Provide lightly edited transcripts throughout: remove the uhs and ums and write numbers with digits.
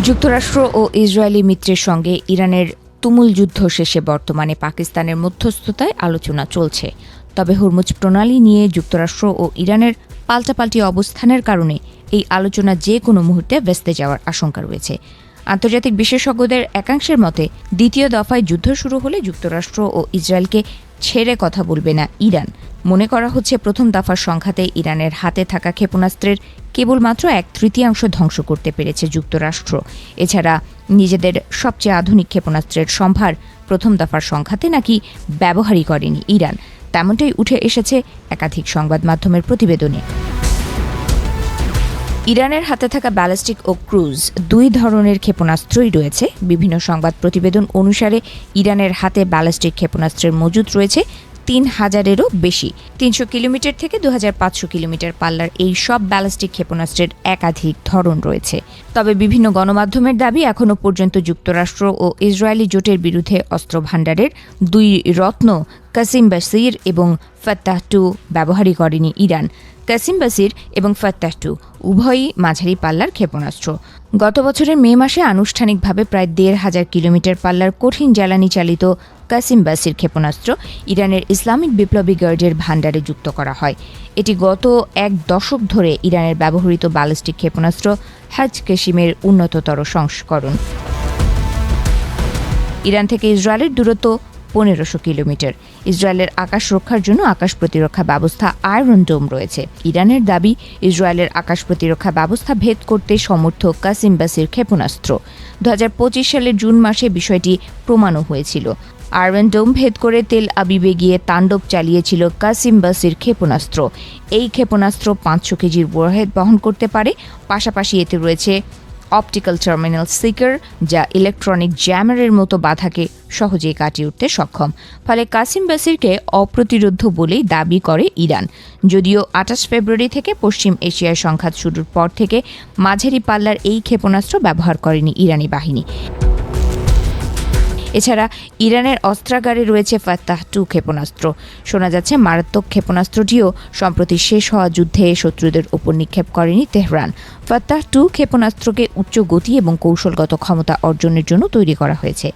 যুক্তরাষ্ট্র ও ইসরায়েলি মিত্রের সঙ্গে ইরানের তুমুল যুদ্ধ শেষে বর্তমানে পাকিস্তানের মধ্যস্থতায় আলোচনা চলছে। তবে হরমুজ প্রণালী নিয়ে যুক্তরাষ্ট্র ও ইরানের পাল্টাপাল্টি অবস্থানের কারণে এই আলোচনা যে কোনো মুহূর্তে ভেস্তে যাওয়ার আশঙ্কা রয়েছে। আন্তর্জাতিক বিশেষজ্ঞদের একাংশের মতে দ্বিতীয় দফায় যুদ্ধ শুরু হলে যুক্তরাষ্ট্র ও ইসরায়েলকে ছেড়ে কথা বলবে না ইরান। মনে করা হচ্ছে প্রথম দফার সংঘাতে ইরানের হাতে থাকা ক্ষেপণাস্ত্রের কেবলমাত্র 1/3 ধ্বংস করতে পেরেছে যুক্তরাষ্ট্র। এছাড়া নিজেদের সবচেয়ে আধুনিক ক্ষেপণাস্ত্রের সম্ভার প্রথম দফার সংঘাতে নাকি ব্যবহারই করেনি ইরান, তেমনটাই উঠে এসেছে একাধিক সংবাদ মাধ্যমের প্রতিবেদনে। ইরানের হাতে থাকা ব্যালিস্টিক ও ক্রুজ দুই ধরনের ক্ষেপণাস্ত্রই রয়েছে। বিভিন্ন সংবাদ প্রতিবেদন অনুসারে ইরানের হাতে ব্যালিস্টিক ক্ষেপণাস্ত্রের মজুত রয়েছে 3000-এরও বেশি। 300 কিলোমিটার থেকে 2500 কিলোমিটার পাল্লার এই সব ব্যালিস্টিক ক্ষেপণাস্ত্রের একাধিক ধরন রয়েছে। তবে বিভিন্ন গণমাধ্যমের দাবি, এখনও পর্যন্ত যুক্তরাষ্ট্র ও ইসরায়েলি জোটের বিরুদ্ধে অস্ত্র ভাণ্ডারের দুই রত্ন কাসিম বাসির এবং ফাত্তাহ-2 ব্যবহারই করেনি ইরান। কাসিম বাসির এবং ফাত্তাহ-2 উভয়ই মাঝারি পাল্লার ক্ষেপণাস্ত্র। গত বছরের মে মাসে আনুষ্ঠানিকভাবে প্রায় 1500 কিলোমিটার পাল্লার কঠিন জ্বালানি চালিত কাসিম বাসির ক্ষেপণাস্ত্র ইরানের ইসলামিক বিপ্লবী গার্ডের ভাণ্ডারে যুক্ত করা হয়। এটি গত এক দশক ধরে ইরানের ব্যবহৃত ব্যালিস্টিক ক্ষেপণাস্ত্র হাজ কাসিমের উন্নততর সংস্করণ। ইরান থেকে ইসরায়েলের দূরত্ব 1500 কিলোমিটার। ইসরায়েলের আকাশ রক্ষার জন্য আকাশ প্রতিরক্ষা ব্যবস্থা আয়রন ডোম রয়েছে। ইরানের দাবি, ইসরায়েলের আকাশ প্রতিরক্ষা ব্যবস্থা ভেদ করতে সমর্থ কাসিম বাসির ক্ষেপণাস্ত্র। 2025 সালের জুন মাসে বিষয়টি প্রমাণও হয়েছিল। আয়রন ডোম ভেদ করে তেল আবিবে গিয়ে তাণ্ডব চালিয়েছিল কাসিম বাসির ক্ষেপণাস্ত্র। এই ক্ষেপণাস্ত্র 500 কেজির ওয়ারহেড বহন করতে পারে। পাশাপাশি এতে রয়েছে অপটিক্যাল টার্মিনাল সিকার, যা ইলেকট্রনিক জ্যামারের মতো বাধাকে সহজেই কাটিয়ে উঠতে সক্ষম। ফলে কাসিম বাসিরকে অপ্রতিরোধ্য বলেই দাবি করে ইরান। যদিও 28 ফেব্রুয়ারি থেকে পশ্চিম এশিয়ায় সংঘাত শুরুর পর থেকে মাঝারি পাল্লার এই ক্ষেপণাস্ত্র ব্যবহার করেনি ইরানি বাহিনী। এছাড়া ইরানের অস্ত্রাগারে রয়েছে ফাত্তাহ-2 ক্ষেপণাস্ত্র। শোনা যাচ্ছে মারাত্মক ক্ষেপণাস্ত্রটিও সম্প্রতি শেষ হওয়া যুদ্ধে শত্রুদের ওপর নিক্ষেপ করেনি তেহরান। ফাত্তাহ-2 ক্ষেপণাস্ত্রকে উচ্চ গতি এবং কৌশলগত ক্ষমতা অর্জনের জন্য তৈরি করা হয়েছে।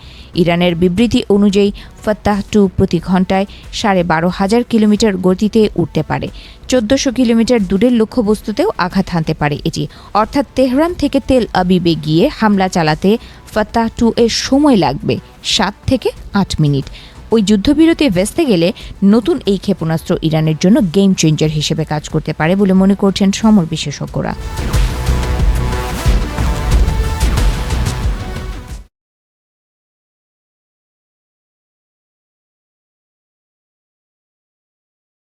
ইরানের বিবৃতি অনুযায়ী ফাত্তাহ-2 প্রতি ঘন্টায় 12,500 কিলোমিটার গতিতে উঠতে পারে। 1400 কিলোমিটার দূরের লক্ষ্যবস্তুতেও আঘাত হানতে পারে এটি। অর্থাৎ তেহরান থেকে তেল আবিবে গিয়ে হামলা চালাতে ফাত্তাহ-2 এর সময় লাগবে 7 থেকে 8 মিনিট। ওই যুদ্ধবিরতি ভেস্তে গেলে নতুন এই ক্ষেপণাস্ত্র ইরানের জন্য গেম চেঞ্জার হিসেবে কাজ করতে পারে বলে মনে করছেন সমর বিশেষজ্ঞরা।